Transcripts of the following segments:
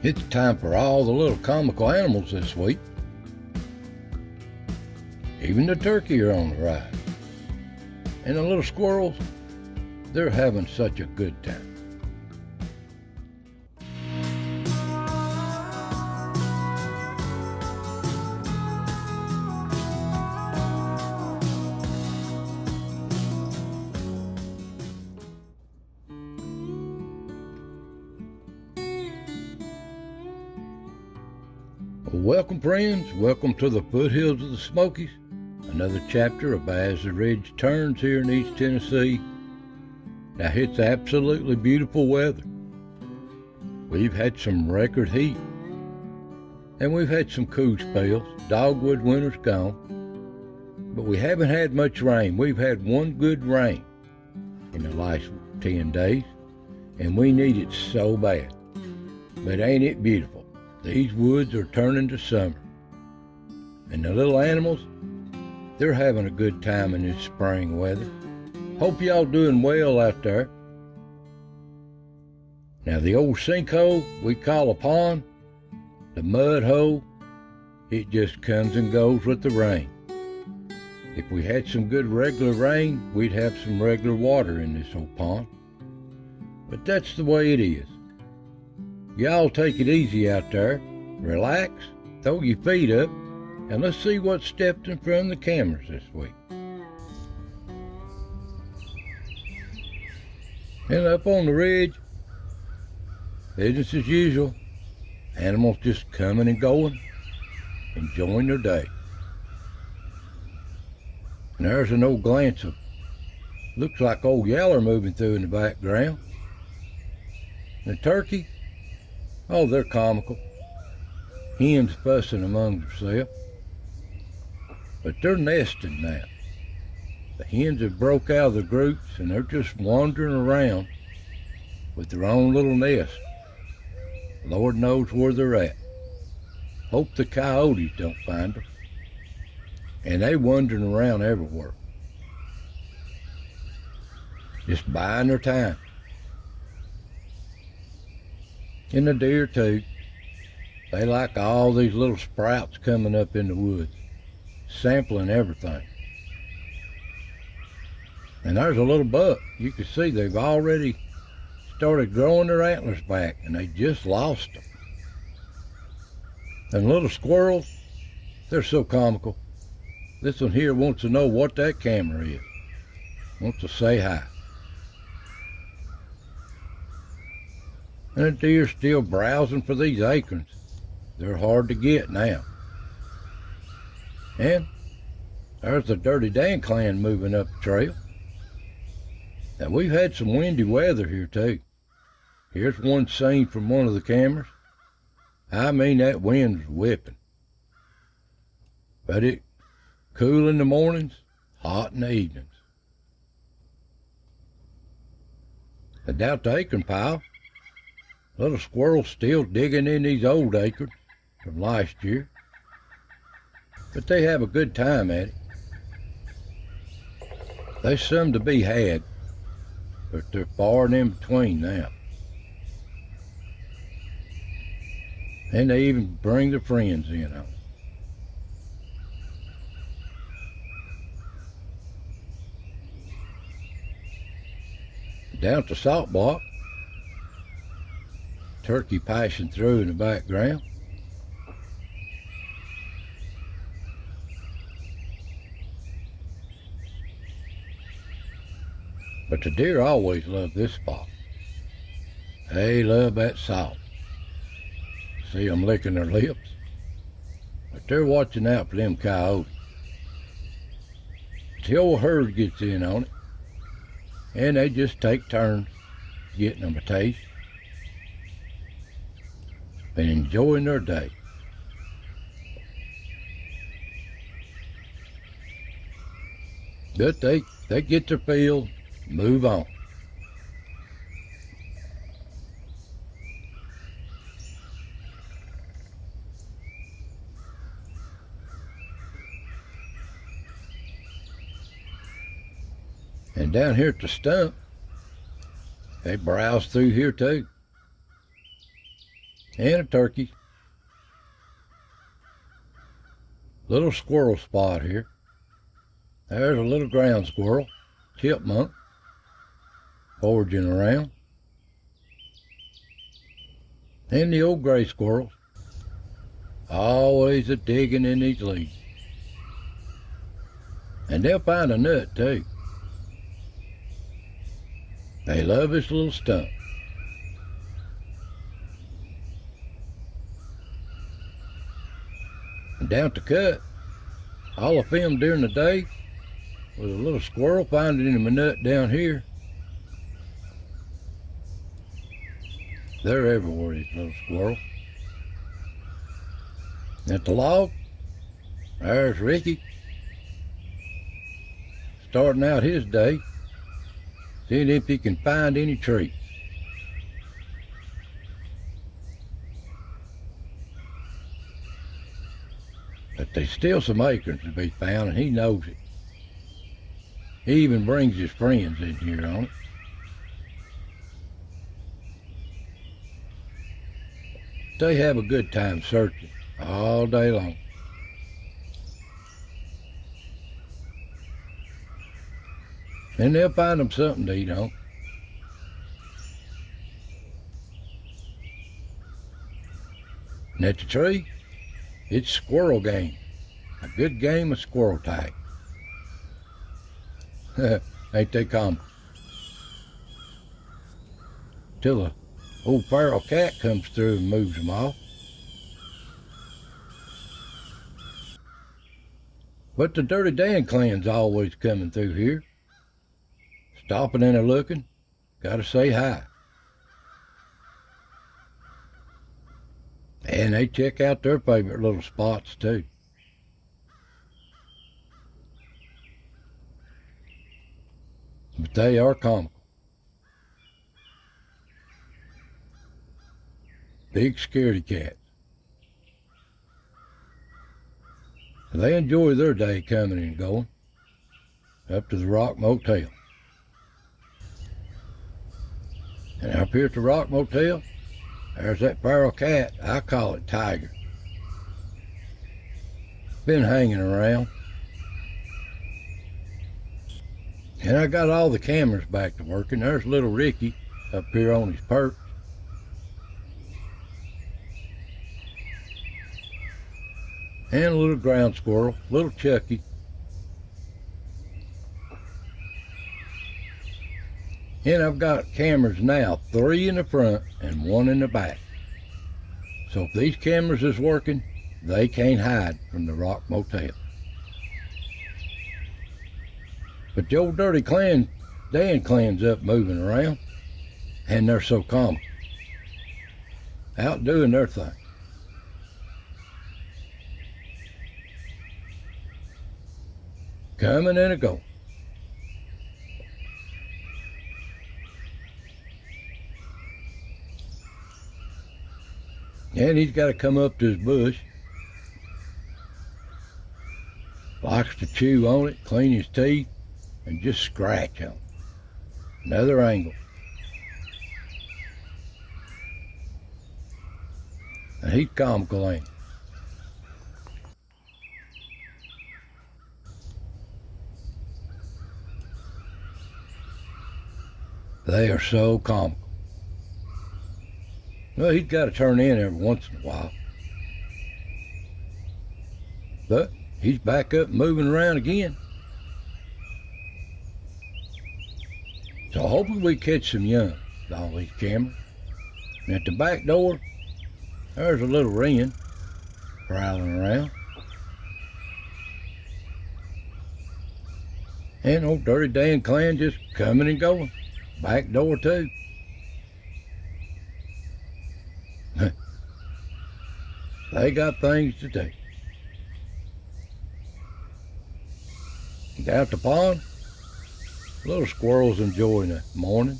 It's time for all the little comical animals this week. Even the turkey are on the rise. And the little squirrels, they're having such a good time. Welcome, friends. Welcome to the foothills of the Smokies. Another chapter of Baza Ridge turns here in East Tennessee. Now, it's absolutely beautiful weather. We've had some record heat, and we've had some cool spells. Dogwood winter's gone, but we haven't had much rain. We've had one good rain in the last 10 days, and we need it so bad. But ain't it beautiful? These woods are turning to summer. And the little animals, they're having a good time in this spring weather. Hope y'all doing well out there. Now the old sinkhole we call a pond, the mud hole, it just comes and goes with the rain. If we had some good regular rain, we'd have some regular water in this old pond. But that's the way it is. Y'all take it easy out there, relax, throw your feet up, and let's see what stepped in front of the cameras this week. And up on the ridge, business as usual, animals just coming and going, enjoying their day. And there's an old glance of, looks like old Yeller moving through in the background. And the turkey, oh, they're comical. Hens fussing among themselves. But they're nesting now. The hens have broke out of the groups and they're just wandering around with their own little nest. Lord knows where they're at. Hope the coyotes don't find them. And they wandering around everywhere. Just buying their time. And the deer too. They like all these little sprouts coming up in the woods, sampling everything. And there's a little buck. You can see they've already started growing their antlers back, and they just lost them. And little squirrels, they're so comical. This one here wants to know what that camera is. Wants to say hi. And the deer's still browsing for these acorns. They're hard to get now. And there's the Dirty Dan clan moving up the trail. Now we've had some windy weather here too. Here's one scene from one of the cameras. I mean, that wind's whipping. But it cool in the mornings, hot in the evenings. And down at the acorn pile, little squirrels still digging in these old acorns from last year. But they have a good time at it. There's some to be had, but they're far and in between now. And they even bring their friends in on it. Down at the salt block, turkey passing through in the background. But the deer always love this spot. They love that salt. See them licking their lips. But they're watching out for them coyotes. The whole herd gets in on it, and they just take turns getting them a taste and enjoying their day. But they get their fill, move on. And down here at the stump, they browse through here too. and a turkey. Little squirrel spot here. There's a little ground squirrel, chipmunk, foraging around. And the old gray squirrels, always a-digging in these leaves. And they'll find a nut too. They love this little stump. And down at the cut, all I filmed during the day was a little squirrel finding him a nut down here. They're everywhere, these little squirrels. At the log, there's Ricky, starting out his day, seeing if he can find any treats. But there's still some acorns to be found, and he knows it. He even brings his friends in here on it. They have a good time searching all day long. And they'll find them something to eat on. And at the tree, it's squirrel game. A good game of squirrel tag. Ain't they common? Till a old feral cat comes through and moves them off. But the Dirty Dan clan's always coming through here. Stopping and a-looking, gotta say hi. And they check out their favorite little spots too. But they are comical. Big scaredy cats. They enjoy their day coming and going up to the Rock Motel. And up here at the Rock Motel, there's that feral cat. I call it Tiger. Been hanging around. And I got all the cameras back to working. There's little Ricky up here on his perch. And a little ground squirrel, little Chucky. And I've got cameras now, 3 in the front and 1 in the back. So if these cameras is working, they can't hide from the Rock Motel. But the old Dirty Dan clan's up moving around, and they're so common. Out doing their thing. Coming and a-going. And he's got to come up to his bush. Likes to chew on it, clean his teeth, and just scratch on it. Another angle. And he's comical, ain't he? They are so comical. Well, he's got to turn in every once in a while. But he's back up moving around again. So hopefully we catch some young with all these cameras. And at the back door, there's a little wren prowling around. And old Dirty Dan clan just coming and going. Back door too. They got things to do. Down at the pond, little squirrels enjoying the morning,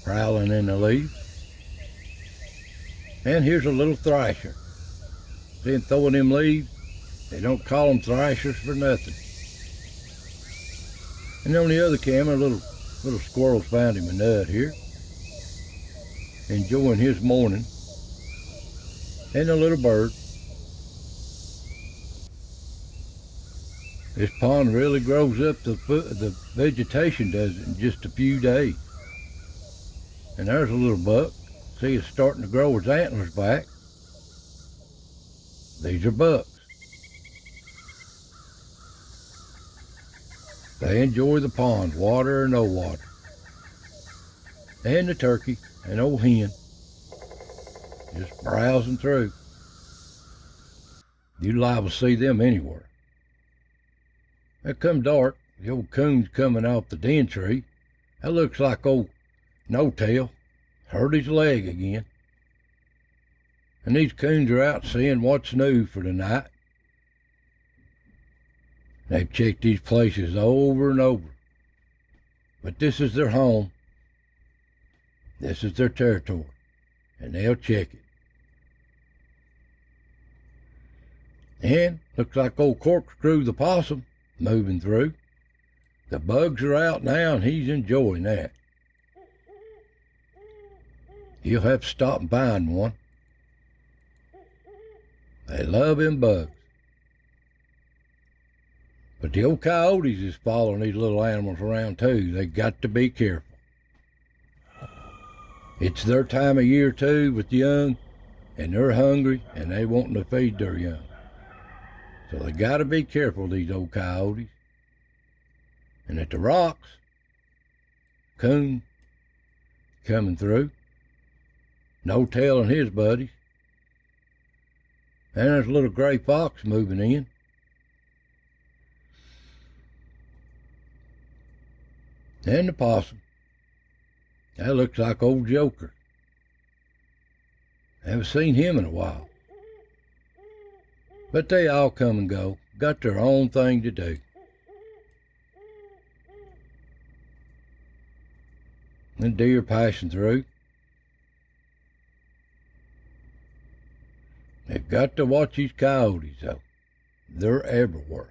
prowling in the leaves. And here's a little thrasher. Been throwing them leaves. They don't call them thrashers for nothing. And on the other camera, little squirrels found him a nut here. Enjoying his morning and the little birds. This pond really grows up the vegetation does it in just a few days. And there's a little buck. See, it's starting to grow its antlers back. These are bucks. They enjoy the pond, water or no water. And the turkey, an old hen, just browsing through. You'd liable to see them anywhere. It come dark, the old coon's coming off the den tree. That looks like old No-Tail hurt his leg again. And these coons are out seeing what's new for the night. They've checked these places over and over. But this is their home. This is their territory. And they'll check it. And looks like old Corkscrew the possum moving through. The bugs are out now and he's enjoying that. He'll have to stop and find one. They love them bugs. But the old coyotes is following these little animals around too. They got to be careful. It's their time of year too with the young, and they're hungry and they wanting to feed their young. So they got to be careful, these old coyotes. And at the rocks, coon coming through. No-Tail and his buddies. And there's a little gray fox moving in. And the possum. That looks like old Joker. Haven't seen him in a while. But they all come and go. Got their own thing to do. And deer passing through. They've got to watch these coyotes though. They're everywhere.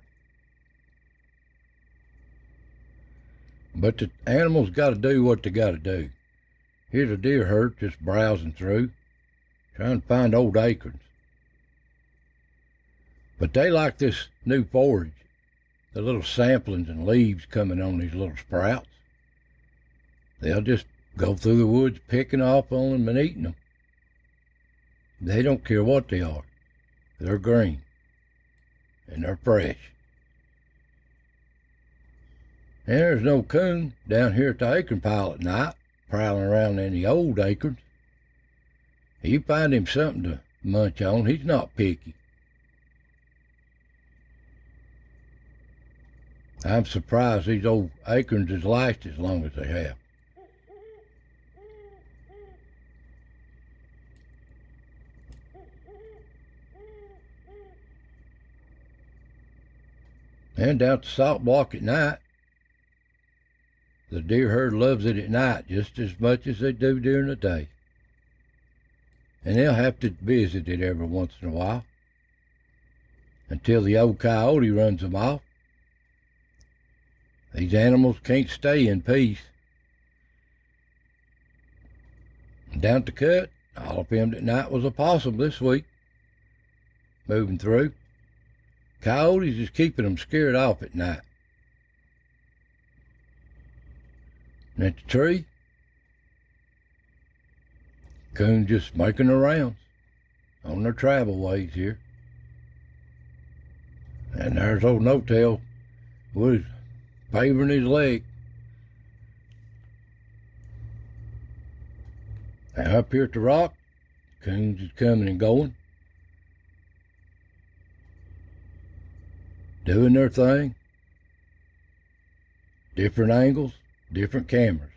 But the animals got to do what they got to do. Here's a deer herd just browsing through, trying to find old acorns. But they like this new forage, the little samplings and leaves coming on these little sprouts. They'll just go through the woods picking off on them and eating them. They don't care what they are. They're green and they're fresh. And there's no coon down here at the acorn pile at night, prowling around any old acorns. You find him something to munch on. He's not picky. I'm surprised these old acorns has lasted as long as they have. And down the salt block at night, the deer herd loves it at night just as much as they do during the day. And they'll have to visit it every once in a while until the old coyote runs them off. These animals can't stay in peace. And down at the cut, all up him at night was a possum this week, moving through. Coyotes is keeping them scared off at night. And at the tree, coon just making their rounds on their travel ways here. And there's old No-Tail with favoring his leg. Now up here at the rock, coons is coming and going, doing their thing. Different angles, different cameras.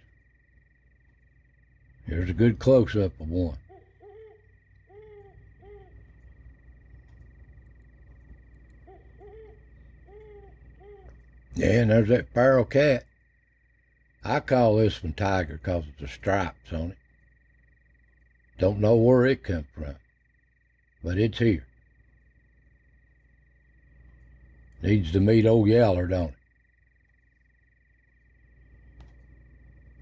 Here's a good close-up of one. Yeah, and there's that feral cat. I call this one Tiger because of the stripes on it. Don't know where it come from, but it's here. Needs to meet old Yeller, don't it?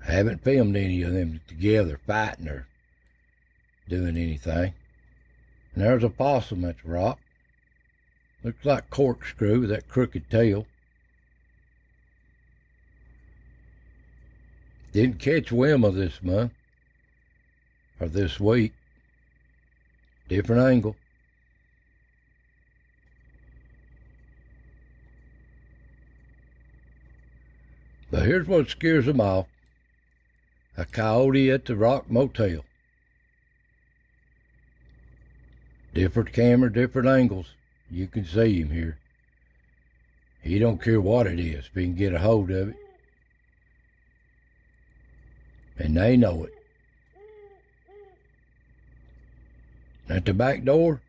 I haven't filmed any of them together fighting or doing anything. And there's a possum at the rock. Looks like Corkscrew with that crooked tail. Didn't catch Wilma this month, or this week. Different angle. But here's what scares them off. A coyote at the Rock Motel. Different camera, different angles. You can see him here. He don't care what it is if he can get a hold of it. And they know it. At the back door,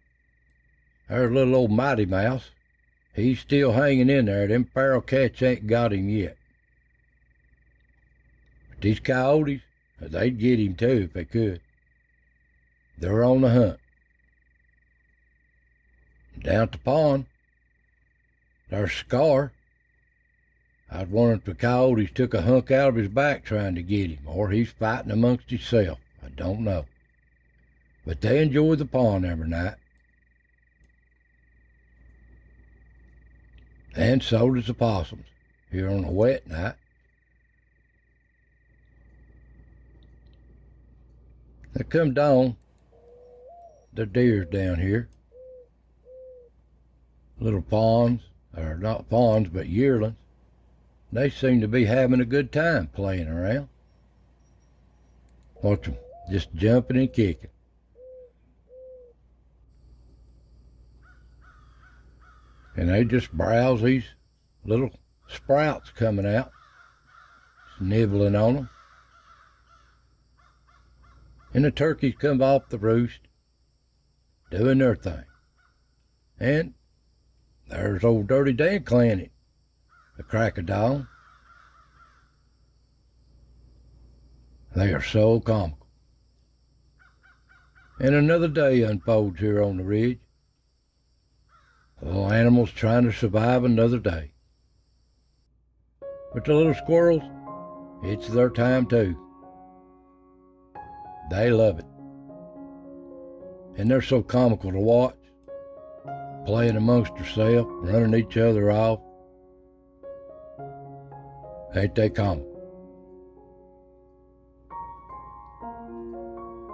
there's little old Mighty Mouse. He's still hanging in there. Them feral cats ain't got him yet. But these coyotes, they'd get him too if they could. They're on the hunt. Down at the pond, there's Scar. I was wondering if the coyotes took a hunk out of his back trying to get him, or he's fighting amongst himself. I don't know. But they enjoy the pond every night. And so does the possums here on a wet night. They come down, the deer's down here. Little ponds, or not ponds, but yearlings. They seem to be having a good time playing around. Watch them just jumping and kicking. And they just browse these little sprouts coming out, just nibbling on them. And the turkeys come off the roost, doing their thing. And there's old Dirty Dan Clanny, the crack of dawn. They are so comical. And another day unfolds here on the ridge. The little animals trying to survive another day. But the little squirrels, it's their time too. They love it. And they're so comical to watch. Playing amongst themselves, running each other off. Ain't they comical?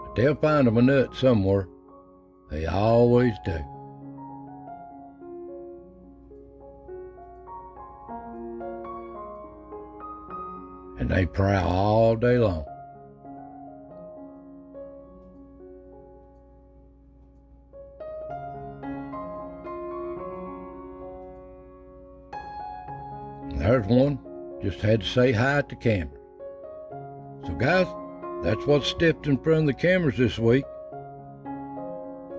But they'll find them a nut somewhere. They always do. And they prowl all day long. There's one, just had to say hi at the camera. So guys, that's what stepped in front of the cameras this week.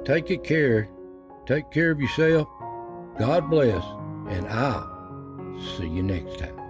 Take it care, take care of yourself, God bless, and I'll see you next time.